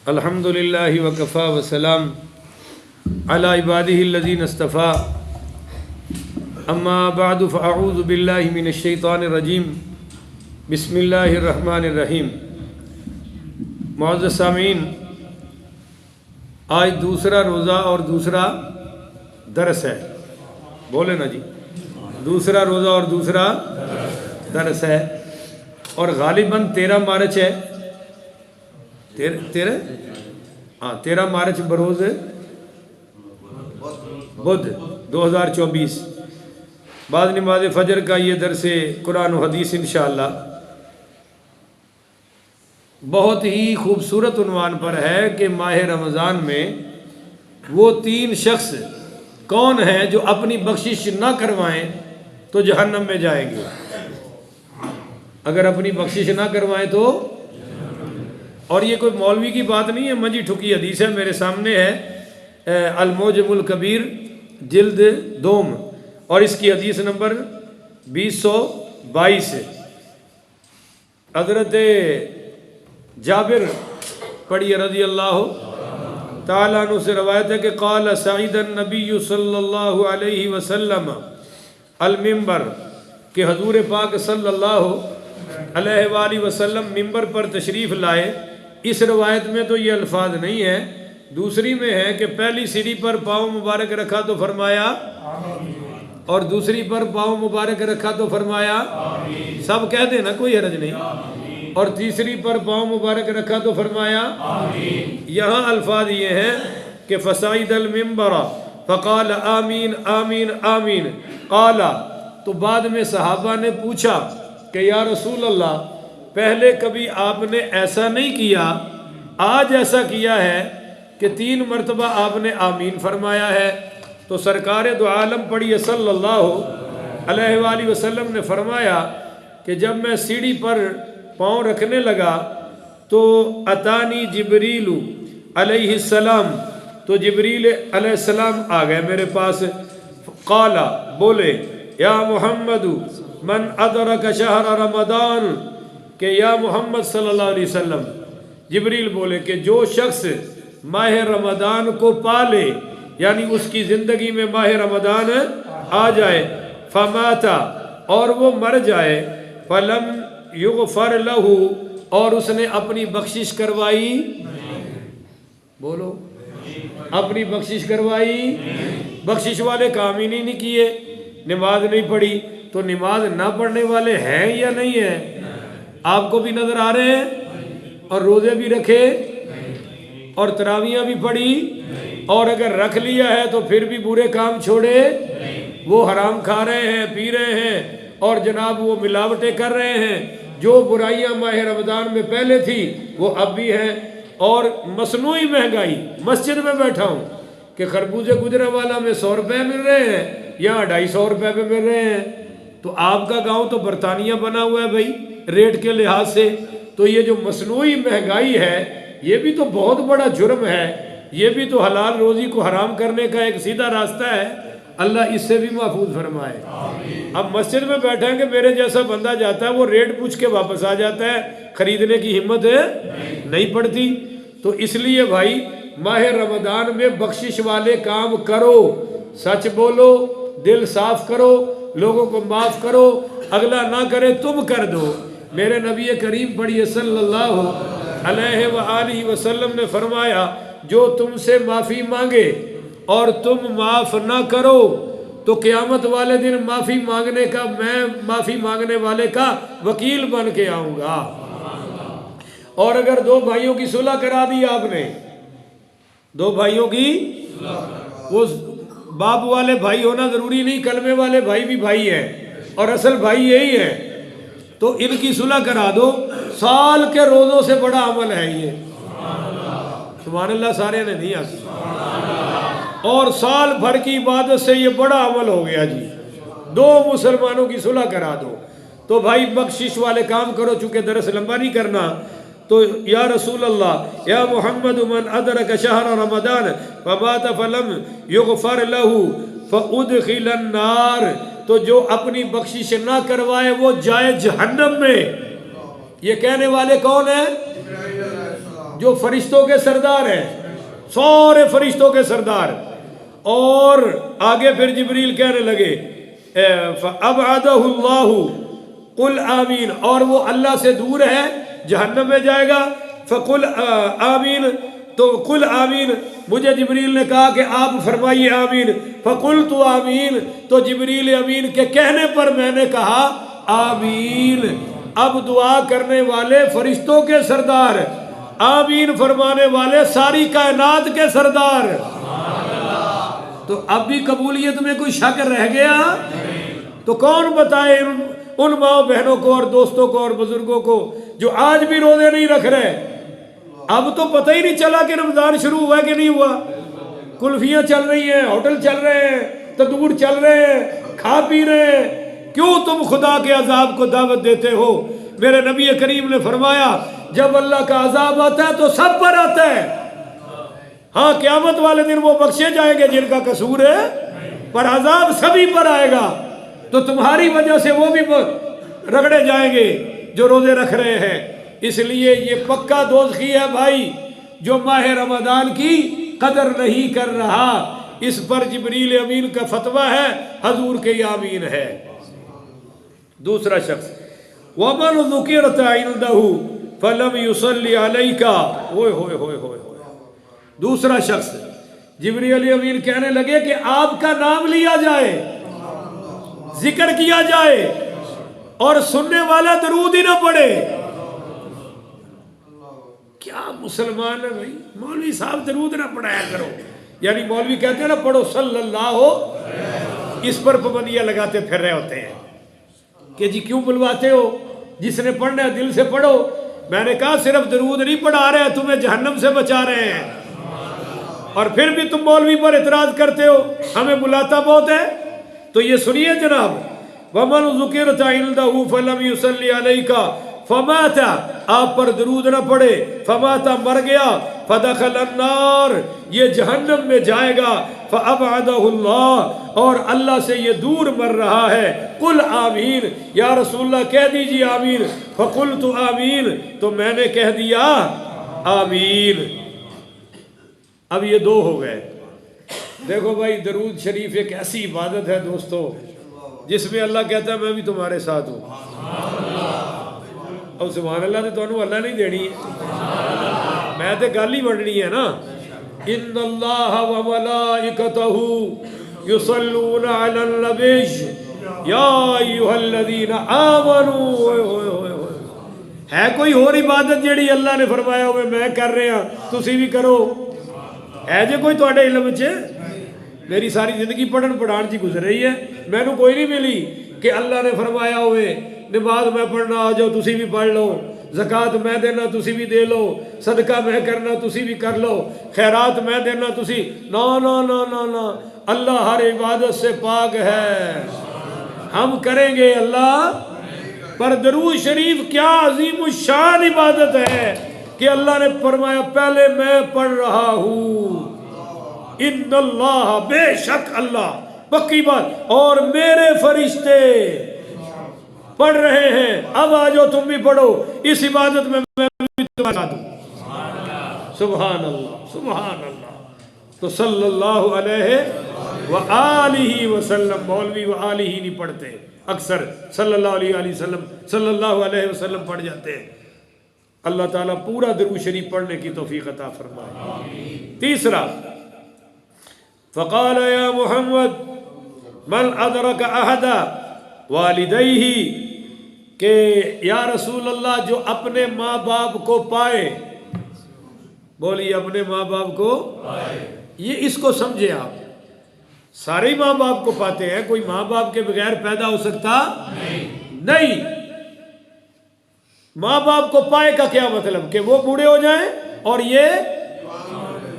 الحمد للہ وکفا وسلام علی عبادہ الذین اصطفیٰ اما بعد فاعوذ باللہ من الشیطان الرجیم بسم اللہ الرحمن الرحیم۔ معزز سامعین، آج دوسرا روزہ اور دوسرا درس ہے، بولے نا جی، دوسرا روزہ اور دوسرا درس ہے، اور غالباً 13 مارچ ہے، 13 مارچ بروز بدھ 2024 بعد نماز فجر کا یہ درس قرآن و حدیث انشاءاللہ بہت ہی خوبصورت عنوان پر ہے کہ ماہ رمضان میں وہ 3 شخص کون ہیں جو اپنی بخشش نہ کروائیں تو جہنم میں جائیں گے، اگر اپنی بخشش نہ کروائیں تو۔ اور یہ کوئی مولوی کی بات نہیں ہے، منجی ٹھکی حدیث ہے، میرے سامنے ہے، المعجم الکبیر جلد 2 اور اس کی حدیث نمبر 2022 حضرت جابر پڑھی رضی اللہ تعالیٰ عنہ سے روایت ہے کہ قال سعید النبی صلی اللہ علیہ وسلم المنبر، کہ حضور پاک صلی اللہ علیہ وآلہ وسلم منبر پر تشریف لائے۔ اس روایت میں تو یہ الفاظ نہیں ہے، دوسری میں ہے کہ پہلی سیڑھی پر پاؤں مبارک رکھا تو فرمایا اور دوسری پر پاؤں مبارک رکھا تو فرمایا، سب کہہ دیں نا، کوئی حرج نہیں، اور تیسری پر پاؤں مبارک رکھا تو فرمایا۔ یہاں الفاظ یہ ہیں کہ فصعد المنبر فقال آمین آمین آمین قال، تو بعد میں صحابہ نے پوچھا کہ یا رسول اللہ، پہلے کبھی آپ نے ایسا نہیں کیا، آج ایسا کیا ہے کہ 3 مرتبہ آپ نے آمین فرمایا ہے۔ تو سرکار دو عالم پڑھی صلی اللہ علیہ وآلہ وسلم نے فرمایا کہ جب میں سیڑھی پر پاؤں رکھنے لگا تو اتانی جبریل علیہ السلام، تو جبریل علیہ السلام آ گئے میرے پاس، قال، بولے، یا محمد من ادرک شہر رمضان، کہ یا محمد صلی اللہ علیہ وسلم، جبریل بولے کہ جو شخص ماہ رمضان کو پالے، یعنی اس کی زندگی میں ماہ رمضان آ جائے، فماتا، اور وہ مر جائے، فلم یغفر لہ، اور اس نے اپنی بخشش کروائی، بولو، اپنی بخشش کروائی، بخشش والے کام ہی نہیں کیے، نماز نہیں پڑھی، تو نماز نہ پڑھنے والے ہیں یا نہیں ہیں؟ آپ کو بھی نظر آ رہے ہیں، اور روزے بھی رکھے اور تراویحاں بھی پڑھی، اور اگر رکھ لیا ہے تو پھر بھی برے کام چھوڑے، وہ حرام کھا رہے ہیں، پی رہے ہیں، اور جناب وہ ملاوٹیں کر رہے ہیں، جو برائیاں ماہ رمضان میں پہلے تھی وہ اب بھی ہیں، اور مصنوعی مہنگائی، مسجد میں بیٹھا ہوں کہ خربوزے گجرانوالہ میں 100 روپے مل رہے ہیں، یہاں 250 روپے پہ مل رہے ہیں، تو آپ کا گاؤں تو برطانیہ بنا ہوا ہے بھائی ریٹ کے لحاظ سے۔ تو یہ جو مصنوعی مہنگائی ہے یہ بھی تو بہت بڑا جرم ہے، یہ بھی تو حلال روزی کو حرام کرنے کا ایک سیدھا راستہ ہے، اللہ اس سے بھی محفوظ فرمائے۔ اب مسجد میں بیٹھیں کہ میرے جیسا بندہ جاتا ہے وہ ریٹ پوچھ کے واپس آ جاتا ہے، خریدنے کی ہمت نہیں پڑتی۔ تو اس لیے بھائی ماہ رمضان میں بخشش والے کام کرو، سچ بولو، دل صاف کرو، لوگوں کو معاف کرو، اگلا نہ کرے تم کر دو۔ میرے نبی کریم پڑھیے صلی اللہ علیہ وآلہ وسلم نے فرمایا جو تم سے معافی مانگے اور تم معاف نہ کرو تو قیامت والے دن معافی مانگنے کا، میں معافی مانگنے والے کا وکیل بن کے آؤں گا۔ اور اگر 2 بھائیوں کی صلح کرا دی آپ نے، 2 بھائیوں کی، وہ باپ والے بھائی ہونا ضروری نہیں، کلمے والے بھائی بھی بھائی ہیں اور اصل بھائی یہی ہے، تو ان کی صلح کرا دو، سال کے روزوں سے بڑا عمل ہے یہ، سبحان اللہ سارے نے نہیں آتی، اور سال بھر کی عبادت سے یہ بڑا عمل ہو گیا جی، 2 مسلمانوں کی صلح کرا دو۔ تو بھائی بخشش والے کام کرو، چونکہ درس لمبا نہیں کرنا، تو یا رسول اللہ، یا محمد من ادرک شہر رمضان فمات فلم یغفر لہ فادخل النار، تو جو اپنی بخشش نہ کروائے وہ جائے جہنم میں۔ یہ کہنے والے کون ہیں؟ جو فرشتوں کے سردار ہیں، سارے فرشتوں کے سردار. اور آگے پھر جبریل کہنے لگے فَأَبْعَدَهُ اللَّهُ قُلْ آمین، اور وہ اللہ سے دور ہے، جہنم میں جائے گا. فَقُلْ آمین، تو قل آمین، مجھے جبریل نے کہا کہ آپ فرمائیے آمین. فَقُلْتُ آمین، تو جبریل امین کے کہنے پر میں نے کہا آمین. اب دعا کرنے والے فرشتوں کے سردار، آمین فرمانے والے ساری کائنات کے سردار. تو اب بھی قبولیت میں کوئی شک رہ گیا؟ تو کون بتائے ان ماں بہنوں کو اور دوستوں کو اور بزرگوں کو جو آج بھی روزے نہیں رکھ رہے؟ اب تو پتہ ہی نہیں چلا کہ رمضان شروع ہوا کہ نہیں ہوا. کلفیاں چل رہی ہیں، ہوٹل چل رہے ہیں، تندور چل رہے ہیں، کھا پی رہے ہیں. کیوں تم خدا کے عذاب کو دعوت دیتے ہو؟ میرے نبی کریم نے فرمایا جب اللہ کا عذاب آتا ہے تو سب پر آتا ہے. ہاں قیامت والے دن وہ بخشے جائیں گے جن کا قصور ہے، پر عذاب سبھی پر آئے گا. تو تمہاری وجہ سے وہ بھی رگڑے جائیں گے جو روزے رکھ رہے ہیں. اس لیے یہ پکا دوزخی ہے بھائی جو ماہ رمضان کی قدر نہیں کر رہا. اس پر جبریل امین کا فتویٰ ہے، حضور کے آمین ہے. دوسرا شخص وَمَنْ ذُكِرْتَ عِنْدَهُ فَلَمْ يُصَلِّ عَلَيْكَ. ہوئے ہوئے ہوئے ہوئے ہوئے. دوسرا شخص جبریل امین کہنے لگے کہ آپ کا نام لیا جائے، ذکر کیا جائے، اور سننے والا درود ہی نہ پڑھے. کیا مسلمان ہے بھائی؟ مولوی صاحب درود نہ پڑھایا کرو. یعنی مولوی کہتے ہیں نا پڑھو صلی اللہ ہو، اس پر پابندیاں لگاتے پھر رہے ہوتے ہیں کہ جی کیوں بلواتے ہو؟ جس نے پڑھنا ہے دل سے پڑھو. میں نے کہا صرف درود نہیں پڑھا رہے، تمہیں جہنم سے بچا رہے ہیں. اور پھر بھی تم مولوی پر اعتراض کرتے ہو، ہمیں بلاتا بہت ہے. تو یہ سنیے جناب، وَمَنْ ذُكِرْتَ عِنْدَهُ فَلَمْ يُصَلِّ عَلَيْكَ فَمَاتَ، آپ پر درود نہ پڑے، فَمَاتَ مر گیا، فَدَخَلَ النَّارِ یہ جہنم میں جائے گا، فَأَبْعَدَهُ اللَّهُ اور اللہ سے یہ دور مر رہا ہے. قُلْ آمین، یا رسول اللہ کہہ دیجئے آمین. فَقُلْتُ آمین، تو میں نے کہہ دیا آمین. اب یہ دو ہو گئے. دیکھو بھائی درود شریف ایک ایسی عبادت ہے دوستو جس میں اللہ کہتا ہے میں بھی تمہارے ساتھ ہوں. اب سبحان اللہ تو انہوں اللہ نہیں دینی ہے، میں تے گل ہی بڑھنی ہے نا. ان اللہ و ملائکتہ یصلون علی النبی یا ایھا الذین آمنوا. ہے کوئی اور عبادت جیڑی اللہ نے فرمایا ہوئے میں کر رہے ہیں تسی بھی کرو؟ ہے جے کوئی تواڈے علم وچ؟ میری ساری زندگی پڑھن پڑھان جی گزر رہی ہے، میں نو کوئی نہیں ملی کہ اللہ نے فرمایا ہوئے نماز میں پڑھنا آ جاؤ تسی بھی پڑھ لو، زکوٰۃ میں دینا تسی بھی دے لو، صدقہ میں کرنا تسی بھی کر لو، خیرات میں دینا تسی. نا نا نا نا نا، اللہ ہر عبادت سے پاک ہے. ہم کریں گے اللہ پر. درود شریف کیا عظیم الشان عبادت ہے کہ اللہ نے فرمایا پہلے میں پڑھ رہا ہوں. ان اللہ، بے شک اللہ، پکی بات، اور میرے فرشتے پڑھ رہے ہیں. اب آ جاؤ تم بھی پڑھو، اس عبادت میں بھی تمہارے ساتھ ہوں. سبحان اللہ سبحان اللہ. تو صلی اللہ علیہ وآلہ وسلم، مولوی وآلہ نہیں پڑھتے، اکثر صلی اللہ علیہ وسلم صلی اللہ علیہ وسلم پڑھ جاتے ہیں. اللہ تعالیٰ پورا درود شریف پڑھنے کی توفیق عطا فرمائے. تیسرا فقال یا محمد من ادرک احد والدیہ، کہ یا رسول اللہ جو اپنے ماں باپ کو پائے، بولیے اپنے ماں باپ کو پائے. یہ اس کو سمجھے آپ، سارے ماں باپ کو پاتے ہیں، کوئی ماں باپ کے بغیر پیدا ہو سکتا نہیں. ماں باپ کو پائے کا کیا مطلب؟ کہ وہ بوڑھے ہو جائیں اور یہ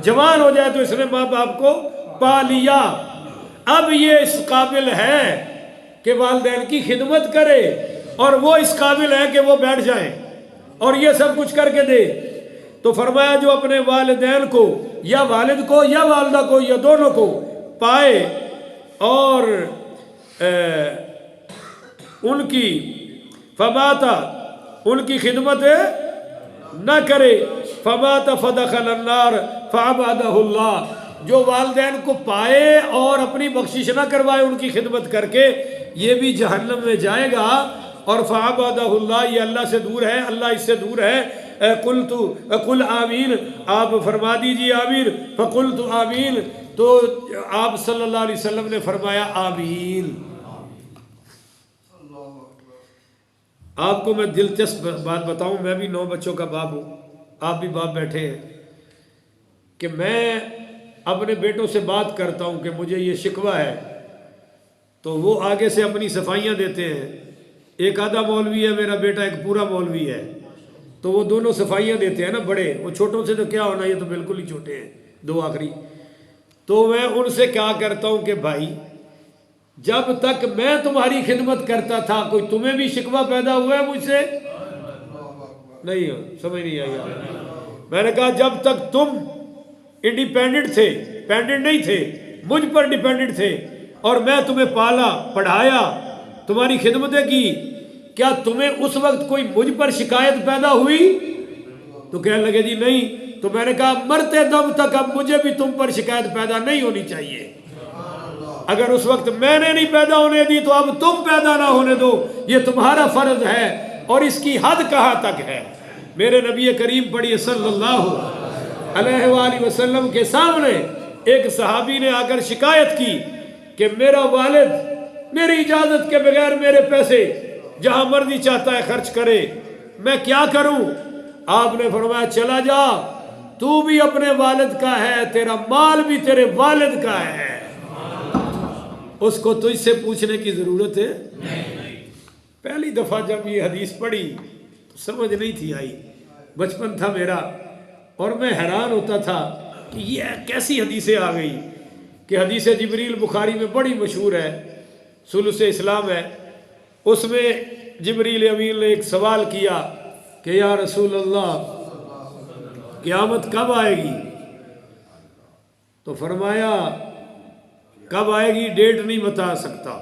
جوان ہو جائے تو اس نے ماں باپ کو پا لیا. اب یہ اس قابل ہے کہ والدین کی خدمت کرے، اور وہ اس قابل ہے کہ وہ بیٹھ جائیں اور یہ سب کچھ کر کے دے. تو فرمایا جو اپنے والدین کو یا والد کو یا والدہ کو یا دونوں کو پائے اور ان کی فماتا، ان کی خدمت نہ کرے، فمات فدخل النار فعبده اللہ، جو والدین کو پائے اور اپنی بخشش نہ کروائے ان کی خدمت کر کے، یہ بھی جہنم میں جائے گا۔ اور فعبدہ اللہ، یہ اللہ سے دور ہے، اللہ اس سے دور ہے۔ قل آمین، آپ فرما دیجیے آمین۔ فقلت آمین، تو آپ صلی اللہ علیہ وسلم نے فرمایا آمین۔ آپ کو میں دلچسپ بات بتاؤں، میں بھی 9 بچوں کا باپ ہوں، آپ بھی باپ بیٹھے ہیں، کہ میں اپنے بیٹوں سے بات کرتا ہوں کہ مجھے یہ شکوہ ہے، تو وہ آگے سے اپنی صفائیاں دیتے ہیں۔ ایک آدھا مولوی ہے میرا بیٹا، ایک پورا مولوی ہے، تو وہ دونوں صفائیاں دیتے ہیں نا بڑے، وہ چھوٹوں سے تو کیا ہونا، یہ تو بالکل ہی چھوٹے ہیں 2 آخری۔ تو میں ان سے کیا کرتا ہوں کہ بھائی جب تک میں تمہاری خدمت کرتا تھا کوئی تمہیں بھی شکوہ پیدا ہوا ہے مجھ سے؟ نہیں، سمجھ نہیں آئی آپ۔ میں نے کہا جب تک تم انڈیپینڈنٹ تھے، ڈیپینڈنٹ نہیں تھے، مجھ پر ڈیپینڈنٹ تھے، اور میں تمہیں پالا پڑھایا، تمہاری خدمتیں کی، کیا تمہیں اس وقت کوئی مجھ پر شکایت پیدا ہوئی؟ تو کہنے لگے جی نہیں۔ تو میں نے کہا مرتے دم تک اب مجھے بھی تم پر شکایت پیدا نہیں ہونی چاہیے۔ اگر اس وقت میں نے نہیں پیدا ہونے دی تو اب تم پیدا نہ ہونے دو، یہ تمہارا فرض ہے۔ اور اس کی حد کہاں تک ہے؟ میرے نبی کریم پڑھیے صلی اللہ علیہ وآلہ وسلم کے سامنے ایک صحابی نے آ کر شکایت کی کہ میرا والد میری اجازت کے بغیر میرے پیسے جہاں مرضی چاہتا ہے خرچ کرے، میں کیا کروں؟ آپ نے فرمایا چلا جا، تو بھی اپنے والد کا ہے، تیرا مال بھی تیرے والد کا ہے، اس کو تجھ سے پوچھنے کی ضرورت ہے۔ پہلی دفعہ جب یہ حدیث پڑھی تو سمجھ نہیں تھی آئی، بچپن تھا میرا، اور میں حیران ہوتا تھا کہ یہ کیسی حدیثیں آ گئی، کہ حدیث جبریل بخاری میں بڑی مشہور ہے، ثلث اسلام ہے، اس میں جبریل امین نے ایک سوال کیا کہ یا رسول اللہ قیامت کب آئے گی؟ تو فرمایا کب آئے گی ڈیٹ نہیں بتا سکتا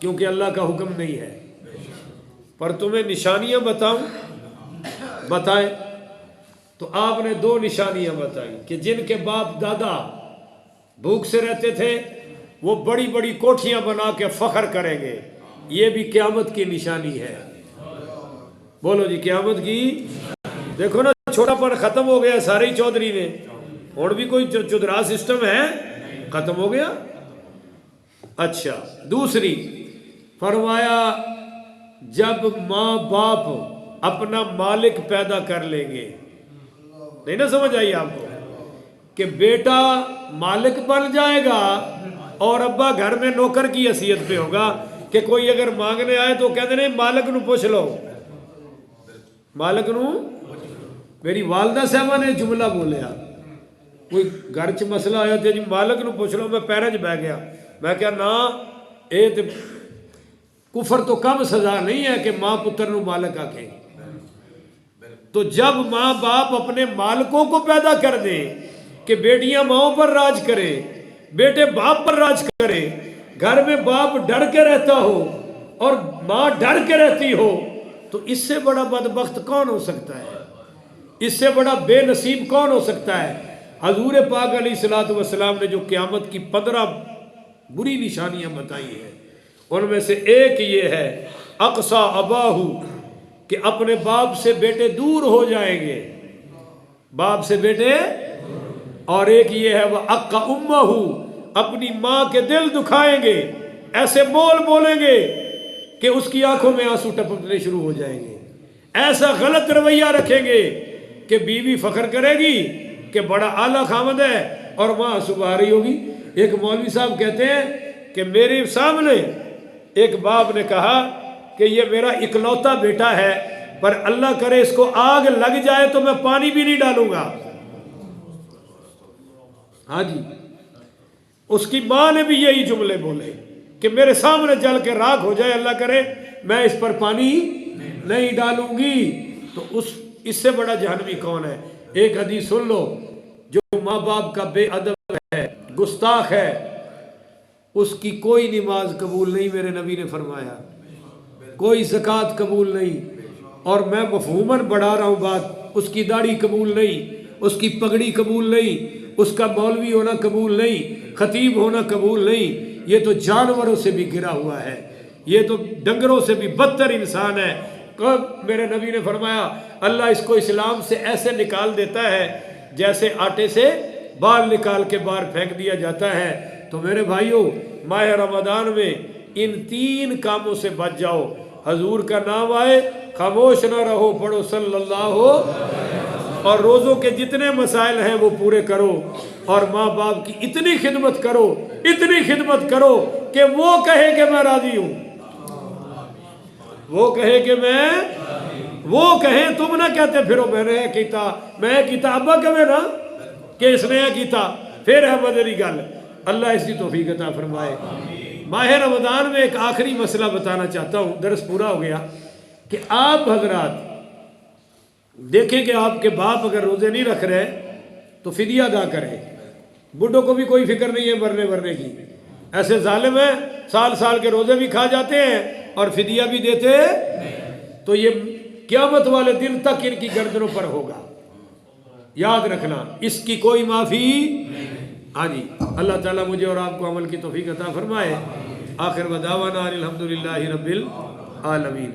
کیونکہ اللہ کا حکم نہیں ہے، پر تمہیں نشانیاں بتاؤں؟ بتائیں۔ تو آپ نے 2 نشانیاں بتائی کہ جن کے باپ دادا بھوک سے رہتے تھے وہ بڑی بڑی کوٹھیاں بنا کے فخر کریں گے، یہ بھی قیامت کی نشانی ہے۔ بولو جی قیامت کی۔ دیکھو نا چھوٹا پن ختم ہو گیا سارے ہی چودھری نے، اور بھی کوئی چودھرا سسٹم ہے؟ ختم ہو گیا۔ اچھا دوسری فرمایا جب ماں باپ اپنا مالک پیدا کر لیں گے، نہیں نا سمجھ آئی آپ کو، کہ بیٹا مالک بن جائے گا اور ابا گھر میں نوکر کی حیثیت پہ ہوگا، کہ کوئی اگر مانگنے آئے تو کہتے ہیں مالک نو پوچھ لو، مالک نو۔ میری والدہ صاحبہ نے جملہ بولیا، کوئی گھر چ مسئلہ آیا تھا جی مالک نو پوچھ لو، میں پیرے چ بہ گیا، میں کہا نا اے تے کفر تو کم سزا نہیں ہے کہ ماں پتر نو مالک آکھے۔ تو جب ماں باپ اپنے مالکوں کو پیدا کر دیں کہ بیٹیاں ماؤں پر راج کریں، بیٹے باپ پر راج کریں، گھر میں باپ ڈر کے رہتا ہو اور ماں ڈر کے رہتی ہو، تو اس سے بڑا بدبخت کون ہو سکتا ہے؟ اس سے بڑا بے نصیب کون ہو سکتا ہے؟ حضور پاک علیہ الصلوۃ والسلام نے جو قیامت کی 15 بری نشانیاں بتائی ہیں، ان میں سے ایک یہ ہے اقصا اباہو، کہ اپنے باپ سے بیٹے دور ہو جائیں گے، باپ سے بیٹے، اور ایک یہ ہے وہ اقا امہو، اپنی ماں کے دل دکھائیں گے، ایسے بولیں گے کہ اس کی آنکھوں میں آنسو ٹپکنے شروع ہو جائیں گے، ایسا غلط رویہ رکھیں گے کہ بیوی فخر کرے گی کہ بڑا اعلیٰ خامد ہے اور ماں آنسو بہا رہی ہوگی۔ ایک مولوی صاحب کہتے ہیں کہ میرے سامنے ایک باپ نے کہا کہ یہ میرا اکلوتا بیٹا ہے، پر اللہ کرے اس کو آگ لگ جائے تو میں پانی بھی نہیں ڈالوں گا۔ ہاں جی، اس کی ماں نے بھی یہی جملے بولے کہ میرے سامنے جل کے راکھ ہو جائے، اللہ کرے میں اس پر پانی نہیں ڈالوں گی۔ تو اس سے بڑا جہنمی کون ہے؟ ایک حدیث سن لو، جو ماں باپ کا بے ادب ہے، گستاخ ہے، اس کی کوئی نماز قبول نہیں، میرے نبی نے فرمایا، کوئی زکوٰۃ قبول نہیں، اور میں مفہوماً بڑھا رہا ہوں بات، اس کی داڑھی قبول نہیں، اس کی پگڑی قبول نہیں، اس کا مولوی ہونا قبول نہیں، خطیب ہونا قبول نہیں، یہ تو جانوروں سے بھی گرا ہوا ہے، یہ تو ڈنگروں سے بھی بدتر انسان ہے۔ میرے نبی نے فرمایا اللہ اس کو اسلام سے ایسے نکال دیتا ہے جیسے آٹے سے بال نکال کے باہر پھینک دیا جاتا ہے۔ تو میرے بھائیوں، ماہ رمضان میں ان 3 کاموں سے بچ جاؤ، حضور کا نام آئے خاموش نہ رہو، پڑھو صلی اللہ، اور روزوں کے جتنے مسائل ہیں وہ پورے کرو، اور ماں باپ کی اتنی خدمت کرو، اتنی خدمت کرو کہ وہ کہے کہ میں راضی ہوں، وہ کہے کہ وہ کہیں، تم نہ کہتے پھرو میں نے کیتا ابا کہے نا کہ اس نے کیتا، پھر ہے بدلی گل۔ اللہ اس کی توفیق عطا فرمائے۔ ماہ رمضان میں ایک آخری مسئلہ بتانا چاہتا ہوں، درس پورا ہو گیا، کہ آپ حضرات دیکھیں کہ آپ کے باپ اگر روزے نہیں رکھ رہے تو فدیہ ادا کریں۔ بڈھوں کو بھی کوئی فکر نہیں ہے مرنے کی، ایسے ظالم ہیں سال کے روزے بھی کھا جاتے ہیں اور فدیہ بھی دیتے، تو یہ قیامت والے دن تک ان کی گردنوں پر ہوگا، یاد رکھنا، اس کی کوئی معافی۔ ہاں جی، اللہ تعالیٰ مجھے اور آپ کو عمل کی توفیق عطا فرمائے۔ آخر بداوانا الحمدللہ رب العالمین۔